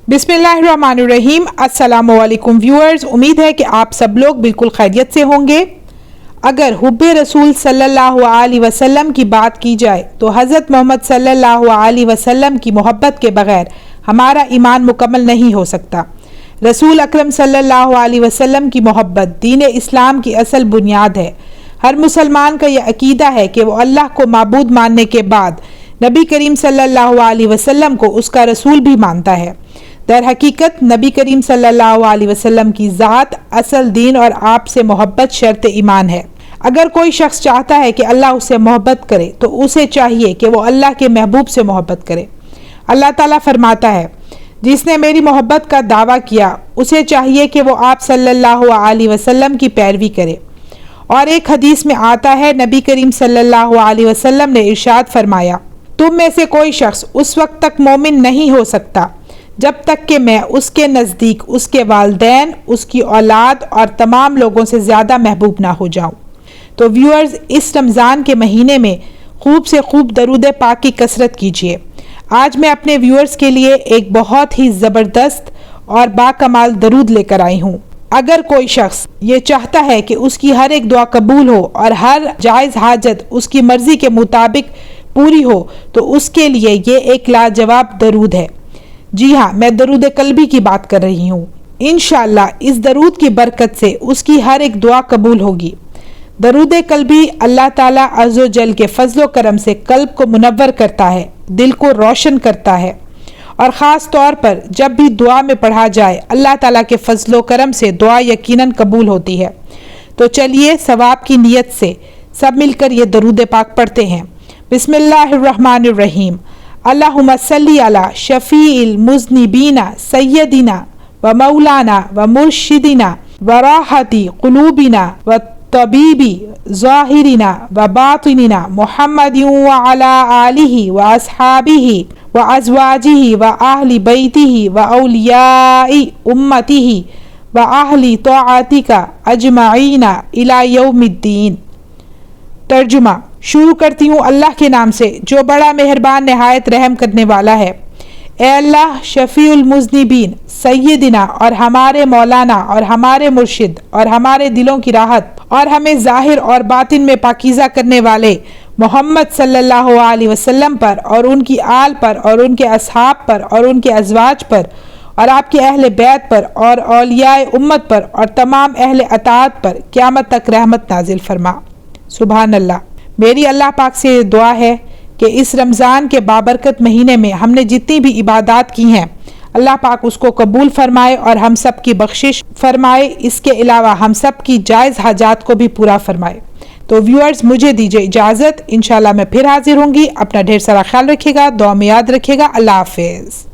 बिस्मिल्लाहिर्रहमानिर्रहीम। अस्सलामुअलैकुम व्यूअर्स, उम्मीद है कि आप सब लोग बिल्कुल खैरियत से होंगे। अगर हुब्बे रसूल सल्लल्लाहु अलैहि वसल्लम की बात की जाए तो हज़रत मोहम्मद सल्लल्लाहु अलैहि वसल्लम की मोहब्बत के बगैर हमारा ईमान मुकम्मल नहीं हो सकता। रसूल अकरम सल्लल्लाहु अलैहि वसल्लम की मोहब्बत दीन इस्लाम की असल बुनियाद है। हर मुसलमान का यह अकीदा है कि वो अल्लाह को माबूद मानने के बाद नबी करीम सल्लल्लाहु अलैहि वसल्लम को उसका रसूल भी मानता है। दर हकीकत नबी करीम सल्लल्लाहु अलैहि वसल्लम की ज़ात, असल दीन और आपसे मोहब्बत शर्त ईमान है। अगर कोई शख्स चाहता है कि अल्लाह उससे मोहब्बत करे तो उसे चाहिए कि वो अल्लाह के महबूब से मोहब्बत करे। अल्लाह ताला फरमाता है, जिसने मेरी मोहब्बत का दावा किया उसे चाहिए कि वो आप सल्लल्लाहु अलैहि वसल्लम की पैरवी करे। और एक हदीस में आता है, नबी करीम सल्लल्लाहु अलैहि वसल्लम ने इरशाद फरमाया, तुम में से कोई शख्स उस वक्त तक मोमिन नहीं हो सकता जब तक कि मैं उसके नज़दीक उसके वालिदैन, उसकी औलाद और तमाम लोगों से ज़्यादा महबूब ना हो जाऊं। तो व्यूअर्स, इस रमज़ान के महीने में खूब से खूब दरूद पाक की कसरत कीजिए। आज मैं अपने व्यूअर्स के लिए एक बहुत ही ज़बरदस्त और बाकमाल दरूद लेकर आई हूँ। अगर कोई शख्स ये चाहता है कि उसकी हर एक दुआ कबूल हो और हर जायज़ हाजत उसकी मर्ज़ी के मुताबिक पूरी हो तो उसके लिए ये एक लाजवाब दरूद है। जी हाँ, मैं दरूद कल्बी की बात कर रही हूँ। इंशाअल्लाह इस दरूद की बरकत से उसकी हर एक दुआ कबूल होगी। दरूद कल्बी अल्लाह ताला अज़्ज़ो जल के फजलो करम से कल्ब को मुनव्वर करता है, दिल को रोशन करता है और ख़ास तौर पर जब भी दुआ में पढ़ा जाए अल्लाह ताला के फजलो करम से दुआ यकीनन कबूल होती है। तो चलिए सवाब की नीयत से सब मिलकर ये दरूद पाक पढ़ते हैं। बिस्मिल्लाहिर्रहमानिर्रहीम। अल्लाहुम्मा सल्ली अला शफ़ीइल मुज़निबीना सय्यदिना व मौलाना व मुर्शिदिना व राहती क़ुलूबिना व तबीबी ज़ाहिरिना व बातिनिना मुहम्मदिन व अला आलिहि व अस्हाबिहि व अज़वाजिहि व अहली बैतिहि व औलियाई उम्मतिहि व अहली तौआतिका अजमईना इला यौमिद्दीन। तर्जुमा। शुरू करती हूँ अल्लाह के नाम से जो बड़ा मेहरबान नहायत रहम करने वाला है। ए अल्लाह, शफ़ीउल मुज़निबीन, सय्यदिना और हमारे मौलाना और हमारे मुर्शिद और हमारे दिलों की राहत और हमें ज़ाहिर और बातिन में पाकीज़ा करने वाले मोहम्मद सल्लल्लाहु अलैहि वसल्लम पर और उनकी आल पर और उनके असहाब पर और उनके अज़वाज पर और आपके अहले बैत पर और औलियाए उम्मत पर और तमाम अहले अताअत पर क़यामत तक रहमत नाजिल फरमा। सुभान अल्लाह। मेरी अल्लाह पाक से दुआ है कि इस रमज़ान के बाबरकत महीने में हमने जितनी भी इबादत की हैं अल्लाह पाक उसको कबूल फरमाए और हम सब की बख्शिश फरमाए। इसके अलावा हम सब की जायज़ हाजात को भी पूरा फरमाए। तो व्यूअर्स, मुझे दीजिए इजाज़त। इंशाल्लाह मैं फिर हाजिर होंगी। अपना ढेर सारा ख्याल रखिएगा, दुआ में याद रखिएगा। अल्लाह हाफ़िज़।